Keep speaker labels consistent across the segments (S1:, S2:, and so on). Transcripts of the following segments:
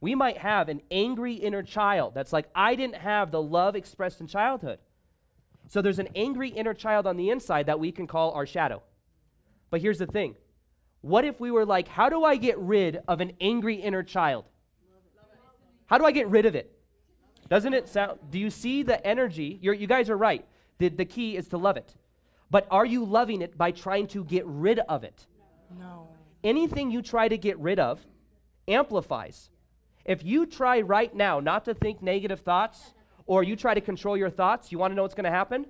S1: We might have an angry inner child that's like, I didn't have the love expressed in childhood. So there's an angry inner child on the inside that we can call our shadow. But here's the thing. What if we were like, how do I get rid of an angry inner child? How do I get rid of it? Doesn't it sound, do you see the energy? You guys are right. The key is to love it. But are you loving it by trying to get rid of it?
S2: No.
S1: Anything you try to get rid of amplifies. If you try right now not to think negative thoughts, or you try to control your thoughts, you want to know what's going to happen?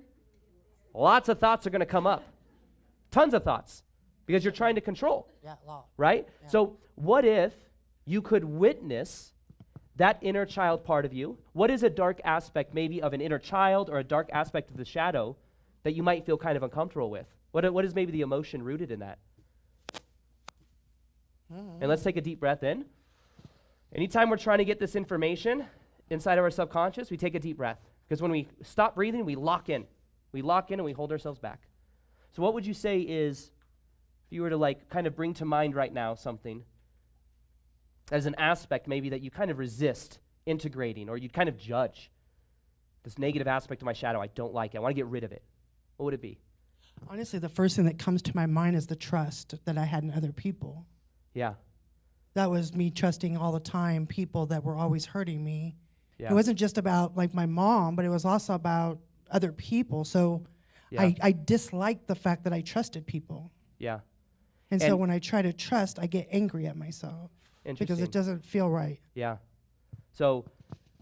S1: Lots of thoughts are going to come up. Tons of thoughts. Because you're trying to control.
S2: Yeah, a lot.
S1: Right?
S2: Yeah.
S1: So what if you could witness that inner child part of you? What is a dark aspect maybe of an inner child or a dark aspect of the shadow that you might feel kind of uncomfortable with? What is maybe the emotion rooted in that? And let's take a deep breath in. Anytime we're trying to get this information inside of our subconscious, we take a deep breath. Because when we stop breathing, we lock in. We lock in and we hold ourselves back. So what would you say is, if you were to like kind of bring to mind right now something as an aspect maybe that you kind of resist integrating, or you'd kind of judge this negative aspect of my shadow, I don't like it, I want to get rid of it, what would it be?
S2: Honestly, the first thing that comes to my mind is the trust that I had in other people.
S1: Yeah.
S2: That was me trusting all the time people that were always hurting me.
S1: Yeah.
S2: It wasn't just about like my mom, but it was also about other people. So
S1: Yeah.
S2: I disliked the fact that I trusted people.
S1: Yeah.
S2: And so
S1: And-
S2: when I try to trust, I get angry at myself because
S1: Interesting.
S2: it doesn't feel right.
S1: Yeah. So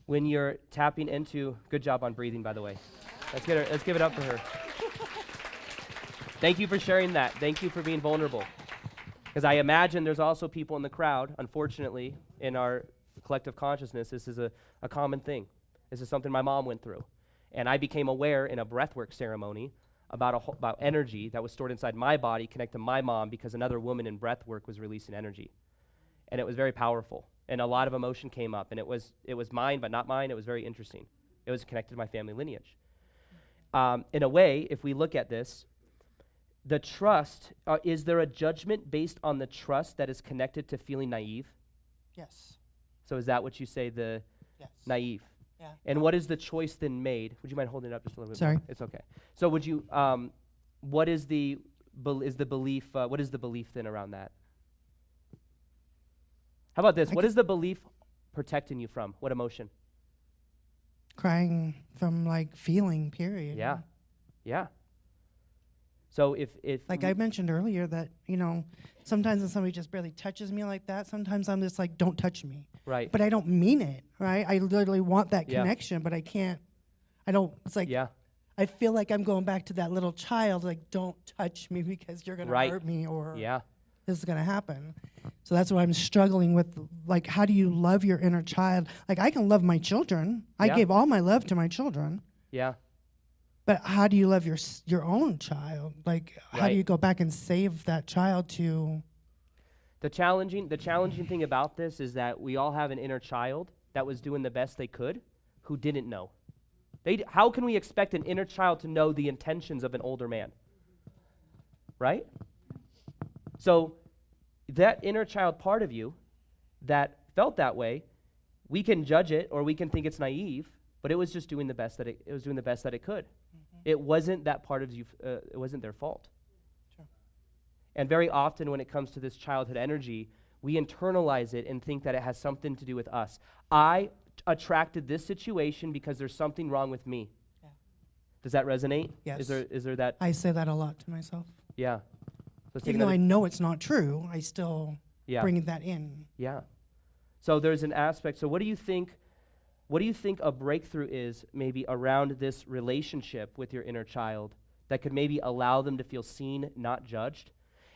S1: when you're tapping into, good job on breathing, by the way. Let's give it up for her. Thank you for sharing that. Thank you for being vulnerable. Because I imagine there's also people in the crowd, unfortunately, in our collective consciousness, this is a common thing. This is something my mom went through. And I became aware in a breathwork ceremony about energy that was stored inside my body, connect to my mom, because another woman in breathwork was releasing energy. And it was very powerful. And a lot of emotion came up. And it was mine, but not mine. It was very interesting. It was connected to my family lineage. In a way, if we look at this, the trust, is there a judgment based on the trust that is connected to feeling naive?
S2: Yes.
S1: So is that what you say, the
S2: Yes.
S1: naive?
S2: Yeah.
S1: And what is the choice then made? Would you mind holding it up just a little bit
S2: Sorry.
S1: more? It's okay. So would you, what is the belief, what is the belief then around that? How about this? What is the belief protecting you from? What emotion?
S2: Crying from like feeling, period.
S1: Yeah. Yeah. So if
S2: Like I mentioned earlier that, sometimes when somebody just barely touches me like that, sometimes I'm just like, don't touch me.
S1: right.
S2: But I don't mean it, right? I literally want that
S1: Yeah.
S2: connection, but it's like,
S1: Yeah.
S2: I feel like I'm going back to that little child, like, don't touch me because you're going
S1: Right.
S2: to hurt me or
S1: Yeah.
S2: this is going to happen. So that's what I'm struggling with. Like, how do you love your inner child? Like, I can love my children. I
S1: Yeah.
S2: gave all my love to my children.
S1: Yeah.
S2: But how do you love your own child? Like, how
S1: Right.
S2: do you go back and save that child to...
S1: The challenging thing about this is that we all have an inner child that was doing the best they could who didn't know. How can we expect an inner child to know the intentions of an older man? Right? So that inner child part of you that felt that way, we can judge it or we can think it's naive, but it was just doing the best that it could. It wasn't that part of you, it wasn't their fault.
S2: Sure.
S1: And very often when it comes to this childhood energy, we internalize it and think that it has something to do with us. I attracted this situation because there's something wrong with me.
S2: Yeah.
S1: Does that resonate?
S2: Yes.
S1: Is there that?
S2: I say that a lot to myself.
S1: Yeah. Let's take
S2: Even though
S1: another-
S2: I know it's not true, I still
S1: yeah.
S2: bring that in.
S1: Yeah. So there's an aspect. So what do you think a breakthrough is maybe around this relationship with your inner child that could maybe allow them to feel seen, not judged?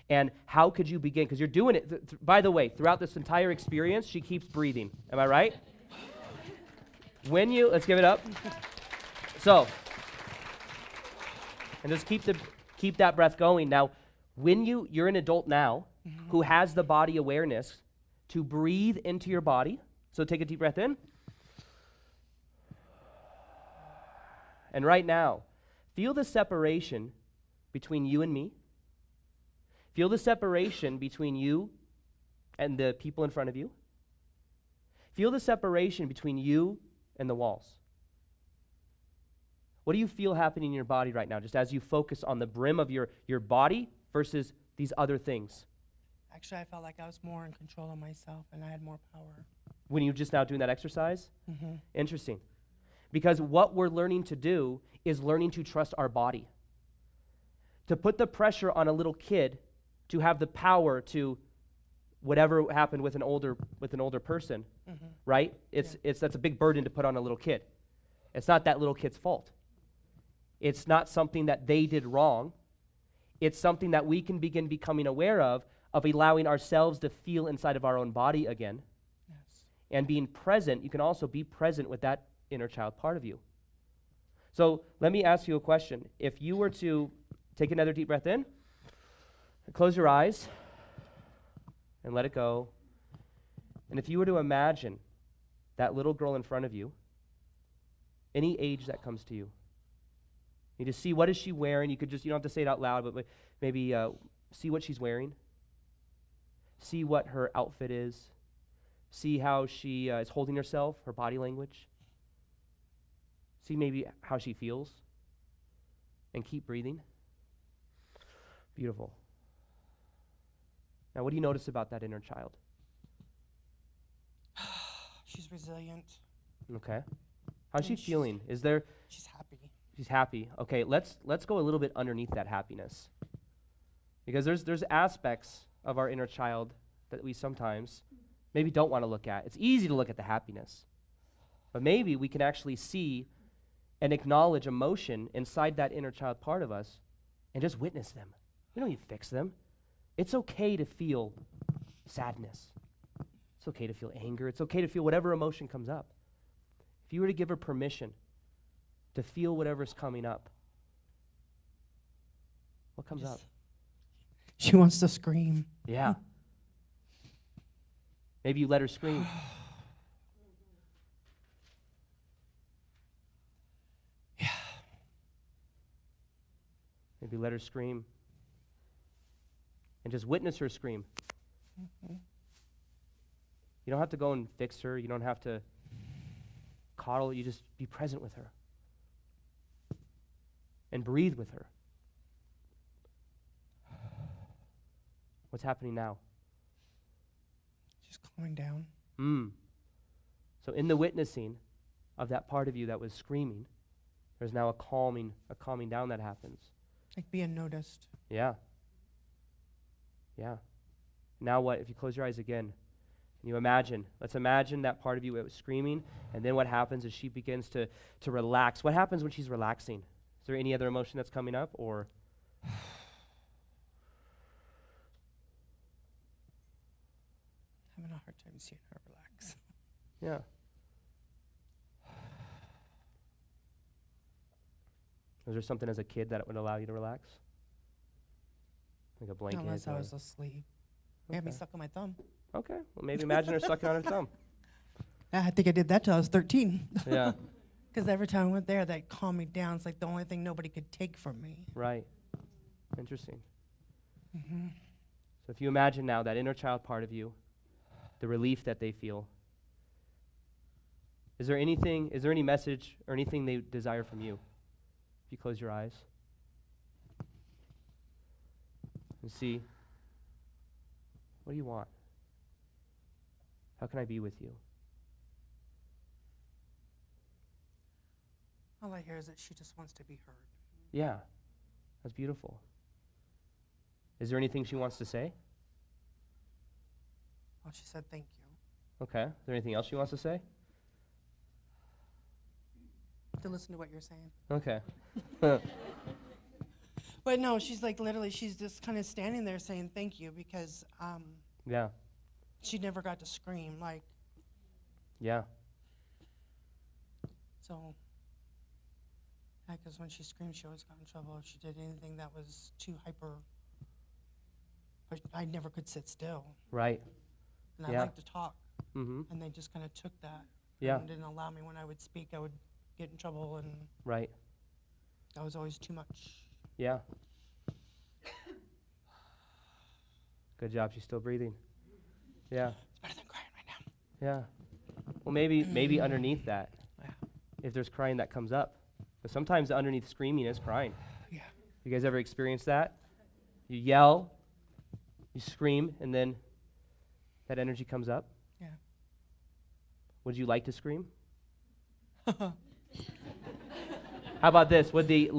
S1: And how could you begin? Because you're doing it. By the way, throughout this entire experience, she keeps breathing. Am I right? Let's give it up. So, and just keep that breath going. Now, when you're an adult now who has the body awareness to breathe into your body. So take a deep breath in. And right now, feel the separation between you and me. Feel the separation between you and the people in front of you. Feel the separation between you and the walls. What do you feel happening in your body right now, just as you focus on the brim of your body versus these other things?
S2: Actually, I felt like I was more in control of myself and I had more power.
S1: When you're just now doing that exercise?
S2: Mm-hmm.
S1: Interesting. Because what we're learning to do is learning to trust our body. To put the pressure on a little kid to have the power to whatever happened with an older person, right? That's a big burden to put on a little kid. It's not that little kid's fault. It's not something that they did wrong. It's something that we can begin becoming aware of allowing ourselves to feel inside of our own body again.
S2: Yes.
S1: And being present, you can also be present with that inner child part of you. So let me ask you a question. If you were to take another deep breath in, close your eyes, and let it go. And if you were to imagine that little girl in front of you, any age that comes to you, you just see what is she wearing. You don't have to say it out loud, but maybe see what she's wearing. See what her outfit is. See how she is holding herself, her body language. See maybe how she feels. And keep breathing. Beautiful. Now, what do you notice about that inner child?
S2: She's resilient.
S1: Okay. How's she
S2: And
S1: feeling?
S2: She's happy.
S1: She's happy. Okay, let's go a little bit underneath that happiness. Because there's aspects of our inner child that we sometimes maybe don't want to look at. It's easy to look at the happiness. But maybe we can actually see and acknowledge emotion inside that inner child part of us and just witness them. We don't need to fix them. It's okay to feel sadness. It's okay to feel anger. It's okay to feel whatever emotion comes up. If you were to give her permission to feel whatever's coming up, what comes up?
S2: She wants to scream.
S1: Yeah. Maybe you let her scream.
S2: Yeah.
S1: Maybe let her scream. And just witness her scream.
S2: Mm-hmm.
S1: You don't have to go and fix her. You don't have to coddle. You just be present with her. And breathe with her. What's happening now?
S2: She's calming down.
S1: So in the witnessing of that part of you that was screaming, there's now a calming down that happens.
S2: Like being noticed.
S1: Yeah. Yeah. Now what? If you close your eyes again, and you imagine, let's imagine that part of you that was screaming, and then what happens is she begins to relax. What happens when she's relaxing? Is there any other emotion that's coming up, or?
S2: Having a hard time seeing her relax.
S1: Yeah. Was there something as a kid that would allow you to relax? Like a blanket?
S2: Unless I was asleep. They had me stuck on my thumb.
S1: Okay. Well, maybe imagine her sucking on her thumb.
S2: I think I did that till I was 13.
S1: Yeah.
S2: Because every time I went there, that calmed me down. It's like the only thing nobody could take from me.
S1: Right. Interesting.
S2: Mm-hmm.
S1: So if you imagine now that inner child part of you, the relief that they feel, is there any message or anything they desire from you? If you close your eyes and see, what do you want? How can I be with you?
S2: All I hear is that she just wants to be heard.
S1: Yeah, that's beautiful. Is there anything she wants to say?
S2: Well, she said thank you.
S1: Okay. Is there anything else she wants to say?
S2: To listen to what you're saying.
S1: Okay.
S2: But no, she's like literally, she's just kind of standing there saying thank you because
S1: Yeah.
S2: she never got to scream. Like,
S1: Yeah.
S2: so, because when she screamed, she always got in trouble if she did anything that was too hyper. But I never could sit still.
S1: Right.
S2: And I
S1: Yeah.
S2: like to talk.
S1: Mm-hmm.
S2: And they just kind of took that.
S1: Yeah.
S2: And didn't allow me when I would speak. I would get in trouble, and
S1: Right.
S2: that was always too much.
S1: Yeah. Good job. She's still breathing. Yeah.
S2: It's better than crying right now.
S1: Yeah. Well, maybe underneath that,
S2: Yeah.
S1: if there's crying that comes up. But sometimes underneath screaming is crying.
S2: Yeah.
S1: You guys ever experienced that? You yell, you scream, and then that energy comes up?
S2: Yeah.
S1: Would you like to scream? How about this? Would the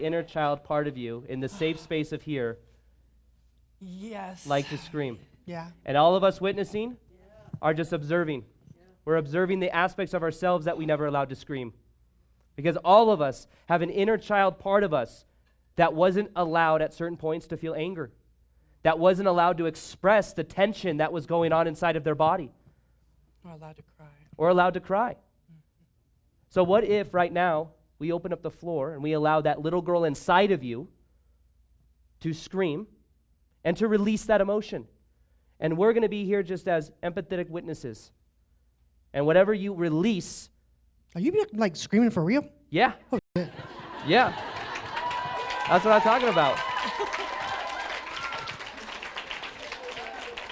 S1: inner child part of you in the safe space of here
S2: Yes.
S1: like to scream?
S2: Yeah.
S1: And all of us witnessing are just observing. We're observing the aspects of ourselves that we never allowed to scream. Because all of us have an inner child part of us that wasn't allowed at certain points to feel anger, that wasn't allowed to express the tension that was going on inside of their body.
S2: Or allowed to cry.
S1: Or allowed to cry. So what if right now we open up the floor and we allow that little girl inside of you to scream and to release that emotion? And we're going to be here just as empathetic witnesses. And whatever you release.
S2: Are you like screaming for real?
S1: Yeah.
S2: Oh, shit.
S1: Yeah. That's what I'm talking about.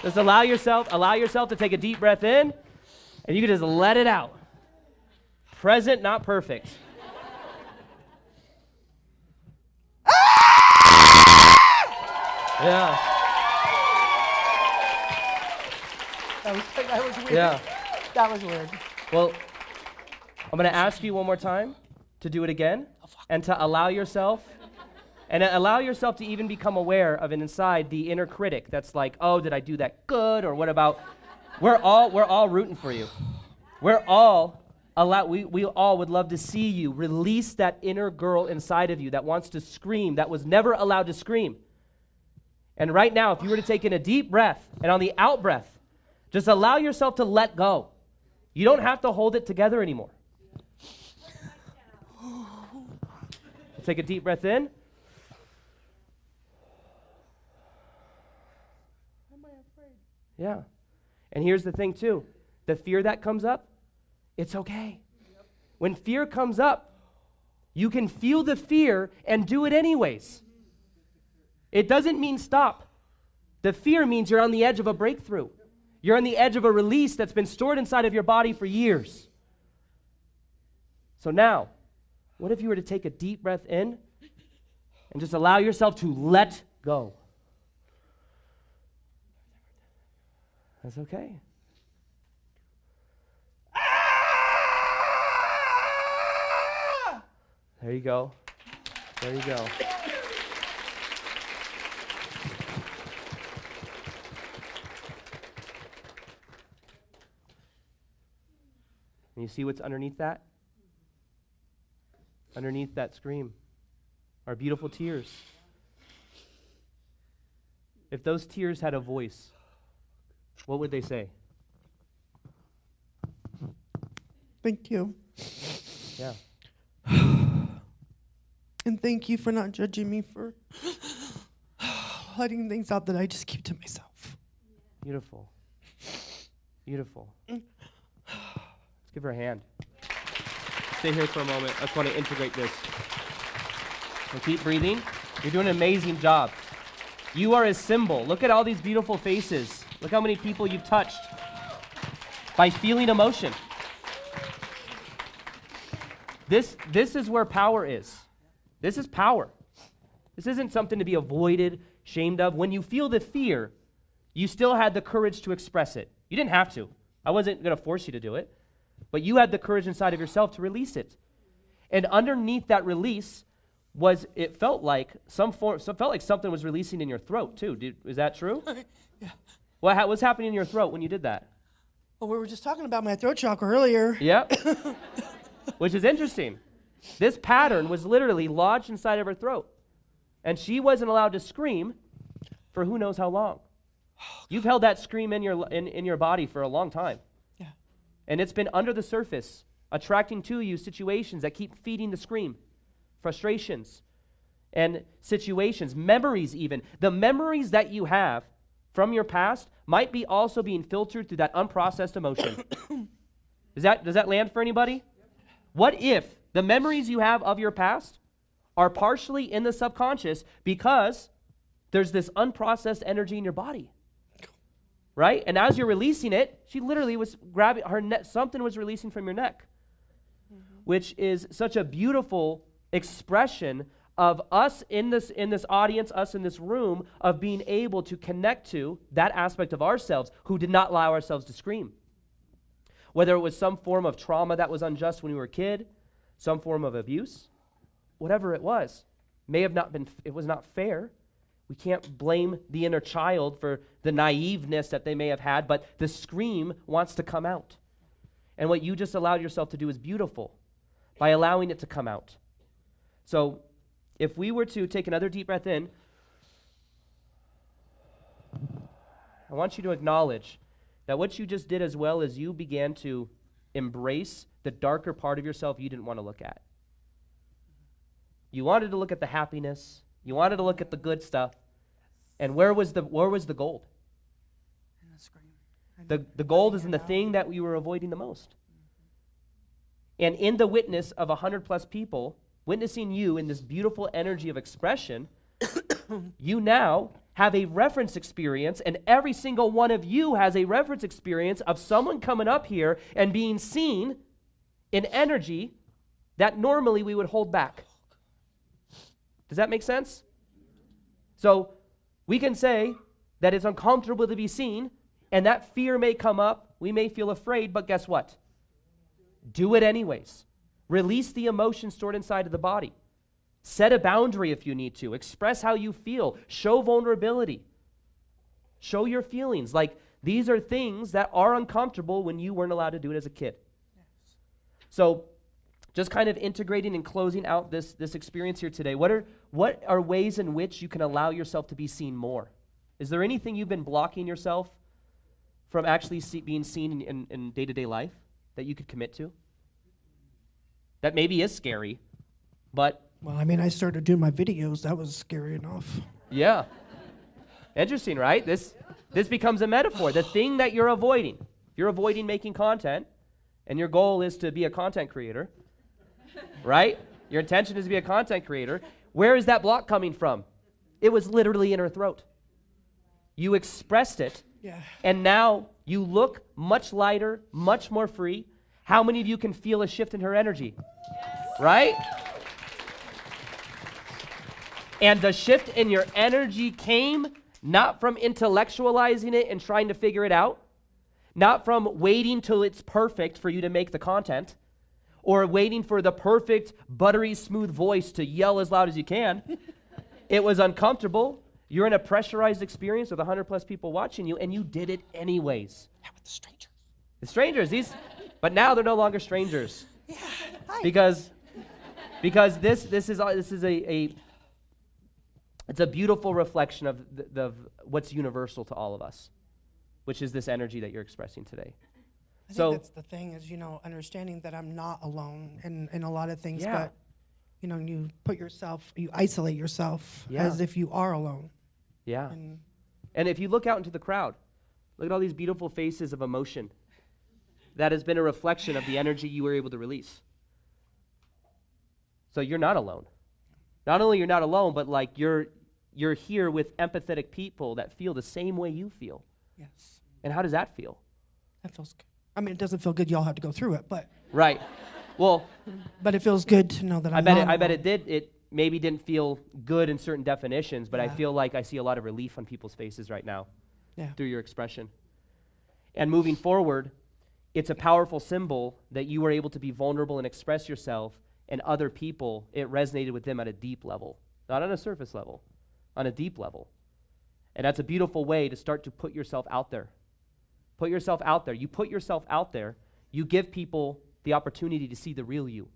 S1: Just allow yourself to take a deep breath in, and you can just let it out. Present, not perfect. Yeah.
S2: That was weird.
S1: Yeah.
S2: That was weird.
S1: Well, I'm going to ask you one more time to do it again and to allow yourself to even become aware of inside the inner critic that's like, oh, did I do that good? Or what about, we're all rooting for you. We all would love to see you release that inner girl inside of you that wants to scream, that was never allowed to scream. And right now, if you were to take in a deep breath and on the out breath, just allow yourself to let go. You don't have to hold it together anymore. Take a deep breath in.
S2: Am I afraid?
S1: Yeah. And here's the thing too. The fear that comes up, it's okay. When fear comes up, you can feel the fear and do it anyways. It doesn't mean stop. The fear means you're on the edge of a breakthrough. You're on the edge of a release that's been stored inside of your body for years. So now, what if you were to take a deep breath in and just allow yourself to let go? That's okay. There you go. There you go. And you see what's underneath that? Underneath that scream are beautiful tears. If those tears had a voice, what would they say?
S2: Thank you.
S1: Yeah.
S2: And thank you for not judging me for letting things out that I just keep to myself.
S1: Beautiful. Beautiful. Let's give her a hand. Stay here for a moment. I just want to integrate this. And keep breathing. You're doing an amazing job. You are a symbol. Look at all these beautiful faces. Look how many people you've touched by feeling emotion. This is where power is. This is power. This isn't something to be avoided, shamed of. When you feel the fear, you still had the courage to express it. You didn't have to. I wasn't going to force you to do it. But you had the courage inside of yourself to release it. And underneath that release it felt like something was releasing in your throat too. Is that true?
S2: Yeah.
S1: What's happening in your throat when you did that?
S2: Well, we were just talking about my throat chakra earlier.
S1: Yep. Which is interesting. This pattern was literally lodged inside of her throat. And she wasn't allowed to scream for who knows how long. You've held that scream in your body for a long time.
S2: Yeah.
S1: And it's been under the surface, attracting to you situations that keep feeding the scream. Frustrations and situations, memories even. The memories that you have from your past might be also being filtered through that unprocessed emotion. Does that land for anybody? What if the memories you have of your past are partially in the subconscious because there's this unprocessed energy in your body? right? And as you're releasing it, she literally was grabbing her neck, something was releasing from your neck, which is such a beautiful expression of us in this audience, us in this room, of being able to connect to that aspect of ourselves who did not allow ourselves to scream. Whether it was some form of trauma that was unjust when we were a kid, some form of abuse, whatever it was, it was not fair. We can't blame the inner child for the naiveness that they may have had, but the scream wants to come out. And what you just allowed yourself to do is beautiful by allowing it to come out. So if we were to take another deep breath in, I want you to acknowledge that what you just did as well as you began to embrace the darker part of yourself you didn't want to look at. You wanted to look at the happiness. You wanted to look at the good stuff. And where was the gold?
S2: And the scream.
S1: The gold is in the thing that we were avoiding the most. And in the witness of 100+ people, witnessing you in this beautiful energy of expression, you now have a reference experience, and every single one of you has a reference experience of someone coming up here and being seen in energy that normally we would hold back. Does that make sense? So we can say that it's uncomfortable to be seen, and that fear may come up. We may feel afraid, but guess what? Do it anyways. Release the emotion stored inside of the body. Set a boundary if you need to. Express how you feel. Show vulnerability. Show your feelings. Like, these are things that are uncomfortable when you weren't allowed to do it as a kid. Yes. So just kind of integrating and closing out this experience here today, what are ways in which you can allow yourself to be seen more? Is there anything you've been blocking yourself from actually being seen in day-to-day life that you could commit to? That maybe is scary, but...
S3: Well, I mean, I started doing my videos. That was scary enough.
S1: Yeah. Interesting, right? This becomes a metaphor. The thing that you're avoiding. If you're avoiding making content, and your goal is to be a content creator, right? Your intention is to be a content creator. Where is that block coming from? It was literally in her throat. You expressed it, and now you look much lighter, much more free. How many of you can feel a shift in her energy? Yes. Right? And the shift in your energy came not from intellectualizing it and trying to figure it out, not from waiting till it's perfect for you to make the content, or waiting for the perfect, buttery, smooth voice to yell as loud as you can. It was uncomfortable. You're in a pressurized experience with 100+ people watching you, and you did it anyways.
S2: Yeah, with the strangers.
S1: The strangers, but now they're no longer strangers.
S2: Yeah. Hi.
S1: Because this is it's a beautiful reflection of the what's universal to all of us, which is this energy that you're expressing today.
S2: I think that's the thing is, understanding that I'm not alone in a lot of things, but, you isolate yourself as if you are alone.
S1: Yeah. And if you look out into the crowd, look at all these beautiful faces of emotion. That has been a reflection of the energy you were able to release. So you're not alone. Not only you're not alone, but like you're here with empathetic people that feel the same way you feel.
S2: Yes.
S1: And how does that feel?
S2: That feels good. I mean, it doesn't feel good. Y'all have to go through it, but.
S1: Right. Well.
S2: But it feels good to know that
S1: I bet it did. It maybe didn't feel good in certain definitions, but I feel like I see a lot of relief on people's faces right now through your expression. And moving forward, it's a powerful symbol that you were able to be vulnerable and express yourself, and other people, it resonated with them at a deep level, not on a surface level, on a deep level. And that's a beautiful way to start to put yourself out there. Put yourself out there. You put yourself out there, you give people the opportunity to see the real you.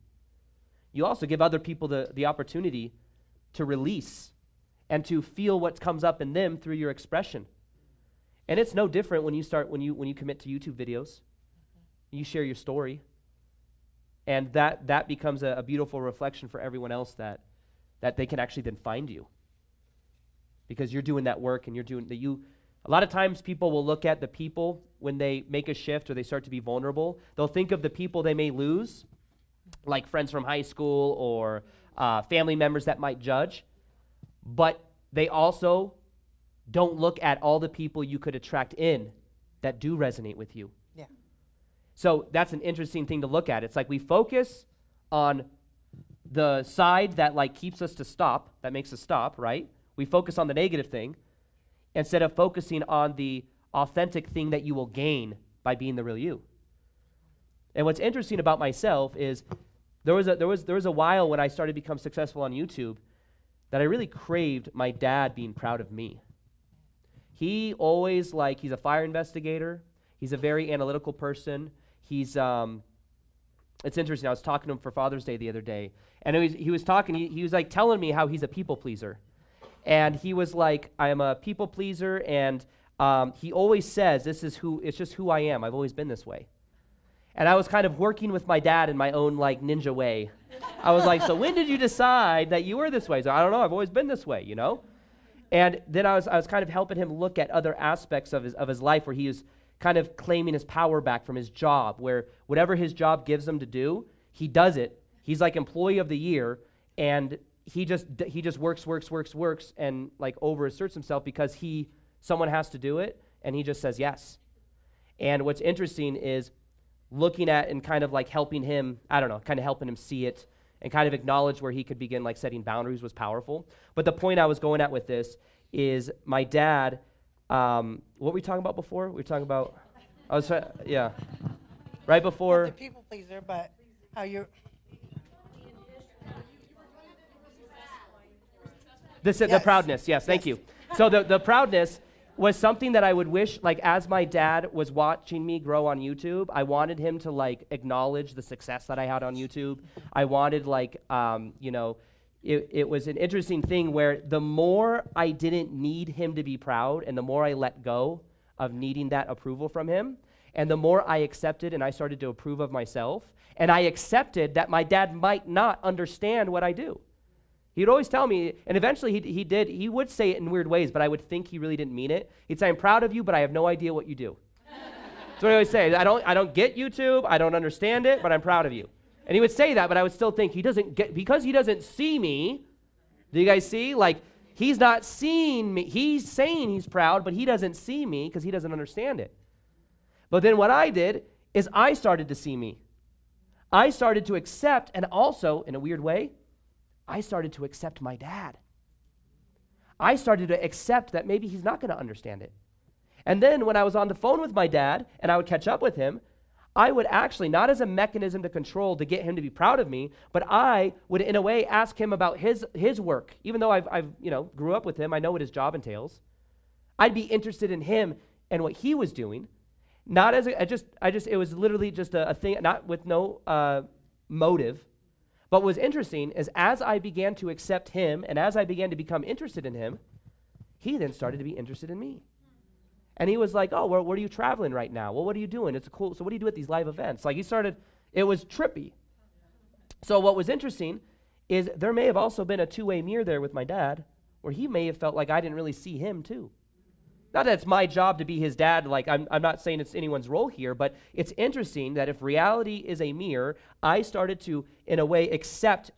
S1: You also give other people the opportunity to release and to feel what comes up in them through your expression. And it's no different when you commit to YouTube videos. You share your story. And that becomes a beautiful reflection for everyone else that they can actually then find you. Because you're doing that work and a lot of times people will look at the people when they make a shift or they start to be vulnerable. They'll think of the people they may lose, like friends from high school or family members that might judge. But they also don't look at all the people you could attract in that do resonate with you.
S2: Yeah.
S1: So that's an interesting thing to look at. It's like we focus on the side that like keeps us to stop, that makes us stop, right? We focus on the negative thing instead of focusing on the authentic thing that you will gain by being the real you. And what's interesting about myself is there was a while when I started to become successful on YouTube that I really craved my dad being proud of me. He always he's a fire investigator. He's a very analytical person. He's it's interesting. I was talking to him for Father's Day the other day, and he was talking. He was like telling me how he's a people pleaser, and he was like, "I am a people pleaser," and he always says, it's just who I am. I've always been this way." And I was kind of working with my dad in my own like ninja way. I was like, "So when did you decide that you were this way?" So I don't know. I've always been this way, you know. And then I was kind of helping him look at other aspects of his life where he was kind of claiming his power back from his job, where whatever his job gives him to do, he does it. He's like employee of the year, and he just works, and like overasserts himself because someone has to do it, and he just says yes. And what's interesting is looking at and kind of like helping him, I don't know, kind of helping him see it and kind of acknowledge where he could begin like setting boundaries was powerful. But the point I was going at with this is my dad, what were we talking about before? We were talking about, right before.
S2: Not the people pleaser, but how you're.
S1: The
S2: Yes.
S1: proudness, yes, thank you. So the proudness was something that I would wish, like as my dad was watching me grow on YouTube, I wanted him to like acknowledge the success that I had on YouTube. I wanted it was an interesting thing where the more I didn't need him to be proud and the more I let go of needing that approval from him, and the more I accepted and I started to approve of myself, and I accepted that my dad might not understand what I do. He'd always tell me, and eventually he would say it in weird ways, but I would think he really didn't mean it. He'd say, "I'm proud of you, but I have no idea what you do." That's what he always say. I don't get YouTube, I don't understand it, but I'm proud of you. And he would say that, but I would still think because he doesn't see me. Do you guys see? Like, he's not seeing me. He's saying he's proud, but he doesn't see me because he doesn't understand it. But then what I did is I started to see me. I started to accept, and also, in a weird way, I started to accept my dad. I started to accept that maybe he's not going to understand it. And then when I was on the phone with my dad and I would catch up with him, I would actually, not as a mechanism to control to get him to be proud of me, but I would in a way ask him about his work. Even though I've grew up with him, I know what his job entails. I'd be interested in him and what he was doing. Not as it was literally just a thing, not with no motive. But what was interesting is as I began to accept him and as I began to become interested in him, he then started to be interested in me. And he was like, "Oh, where are you traveling right now? Well, what are you doing? It's cool. So what do you do at these live events?" Like it was trippy. So what was interesting is there may have also been a two-way mirror there with my dad where he may have felt like I didn't really see him too. Not that it's my job to be his dad, like I'm not saying it's anyone's role here, but it's interesting that if reality is a mirror, I started to, in a way,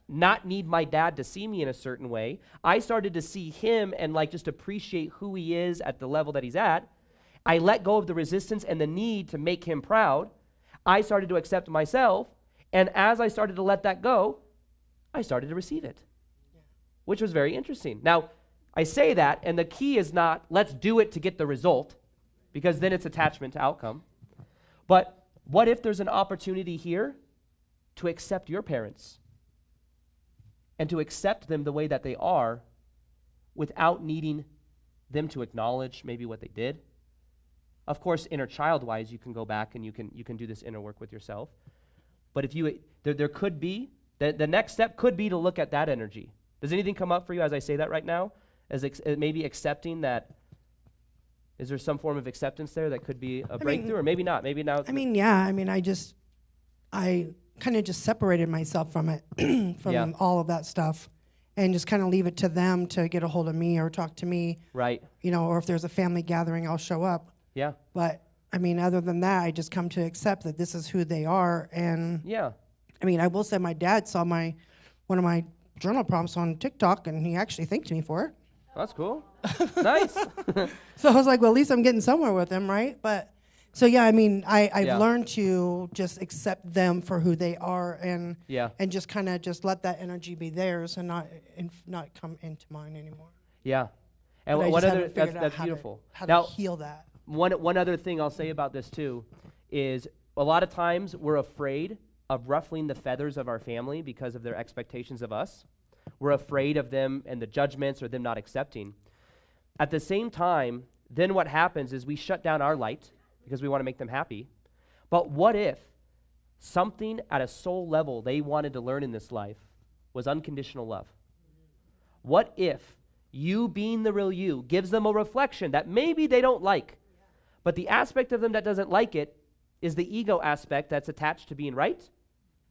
S1: not need my dad to see me in a certain way. I started to see him and like just appreciate who he is at the level that he's at. I let go of the resistance and the need to make him proud. I started to accept myself, and as I started to let that go, I started to receive it, which was very interesting. Now, I say that, and the key is not, let's do it to get the result, because then it's attachment to outcome. But what if there's an opportunity here to accept your parents and to accept them the way that they are without needing them to acknowledge maybe what they did? Of course, inner child-wise, you can go back and you can do this inner work with yourself. But if there could be, the next step could be to look at that energy. Does anything come up for you as I say that right now? As maybe accepting that, is there some form of acceptance there that could be a breakthrough, or maybe not? Maybe now.
S3: I kind of just separated myself from it, from all of that stuff, and just kind of leave it to them to get a hold of me or talk to me.
S1: Right.
S3: Or if there's a family gathering, I'll show up.
S1: Yeah.
S3: But, other than that, I just come to accept that this is who they are. And, I will say my dad saw one of my journal prompts on TikTok, and he actually thanked me for it.
S1: That's cool. Nice.
S3: So I was like, well, at least I'm getting somewhere with him, right? But So yeah, I mean, I've
S1: Yeah.
S3: learned to just accept them for who they are, and
S1: Yeah.
S3: and just kind of just let that energy be theirs and not come into mine anymore.
S1: Yeah. And
S3: But I
S1: one
S3: just
S1: other,
S3: haven't figured out
S1: that's
S3: how to-
S1: beautiful.
S3: How
S1: Now,
S3: to heal that?
S1: one other thing I'll say about this too is a lot of times we're afraid of ruffling the feathers of our family because of their expectations of us. We're afraid of them and the judgments or them not accepting. At the same time, then what happens is we shut down our light because we want to make them happy. But what if something at a soul level they wanted to learn in this life was unconditional love? What if you being the real you gives them a reflection that maybe they don't like, but the aspect of them that doesn't like it is the ego aspect that's attached to being right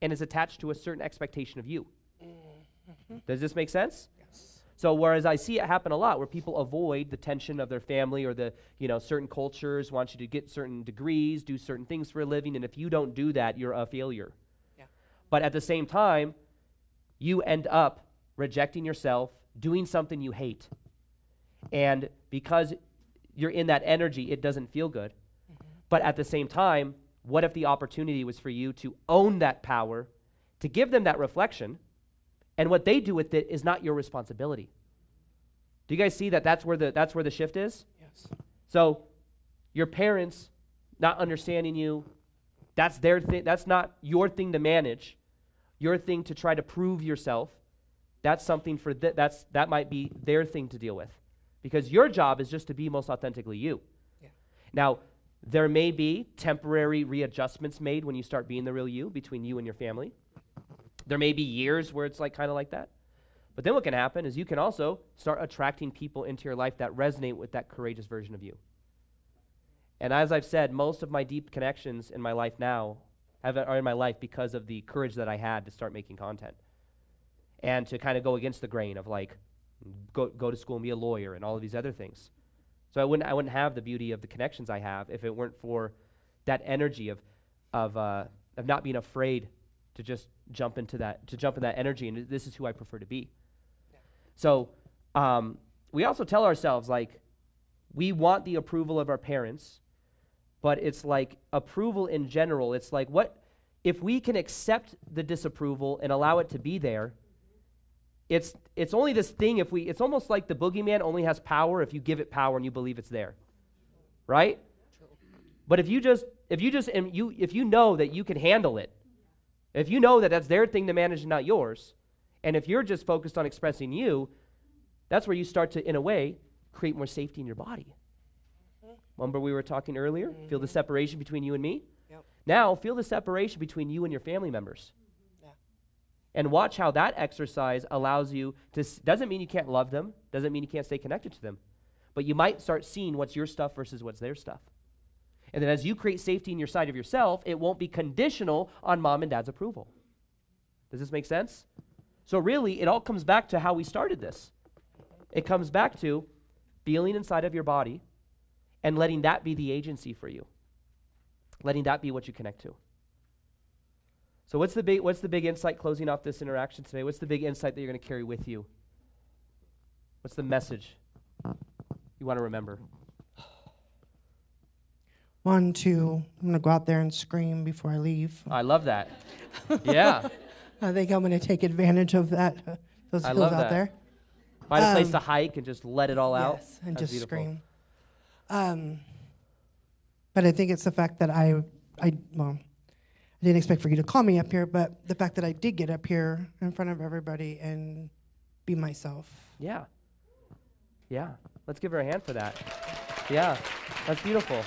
S1: and is attached to a certain expectation of you. Does this make sense? So whereas I see it happen a lot where people avoid the tension of their family or the, certain cultures want you to get certain degrees, do certain things for a living, and if you don't do that, you're a failure.
S2: Yeah.
S1: But at the same time, you end up rejecting yourself, doing something you hate. And because you're in that energy, it doesn't feel good. But at the same time, what if the opportunity was for you to own that power, to give them that reflection, and what they do with it is not your responsibility? Do you guys see that that's where the shift is?
S2: Yes.
S1: So your parents not understanding you, that's their thing. That's not your thing to manage. Your thing to try to prove yourself. That's something for that might be their thing to deal with. Because your job is just to be most authentically you.
S2: Yeah.
S1: Now, there may be temporary readjustments made when you start being the real you between you and your family. There may be years where it's kind of like that. But then what can happen is you can also start attracting people into your life that resonate with that courageous version of you. And as I've said, most of my deep connections in my life now are in my life because of the courage that I had to start making content. And to kind of go against the grain of go to school and be a lawyer and all of these other things. So I wouldn't have the beauty of the connections I have if it weren't for that energy of not being afraid to just jump in that energy, and this is who I prefer to be. Yeah. So we also tell ourselves we want the approval of our parents, but it's approval in general. It's what if we can accept the disapproval and allow it to be there? It's only this thing it's almost like the boogeyman only has power if you give it power and you believe it's there, right? True. But if you know that you can handle it, if you know that that's their thing to manage and not yours, and if you're just focused on expressing you, that's where you start to, in a way, create more safety in your body. Remember we were talking earlier? Mm-hmm. Feel the separation between you and me? Yep. Now feel the separation between you and your family members. Yeah. And watch how that exercise allows you to, doesn't mean you can't love them, doesn't mean you can't stay connected to them, but you might start seeing what's your stuff versus what's their stuff. And then as you create safety in your side of yourself, it won't be conditional on mom and dad's approval. Does this make sense? So really, it all comes back to how we started this. It comes back to feeling inside of your body and letting that be the agency for you. Letting that be what you connect to. So what's the big insight closing off this interaction today? What's the big insight that you're going to carry with you? What's the message you want to remember?
S3: 1, 2, I'm going to go out there and scream before I leave.
S1: I love that. Yeah.
S3: I think I'm going to take advantage of that, those hills out there.
S1: Find a place to hike and just let it all out.
S3: Yes, and
S1: That's
S3: just
S1: beautiful.
S3: scream. But I think it's the fact that I didn't expect for you to call me up here, but the fact that I did get up here in front of everybody and be myself.
S1: Yeah. Yeah. Let's give her a hand for that. Yeah. That's beautiful.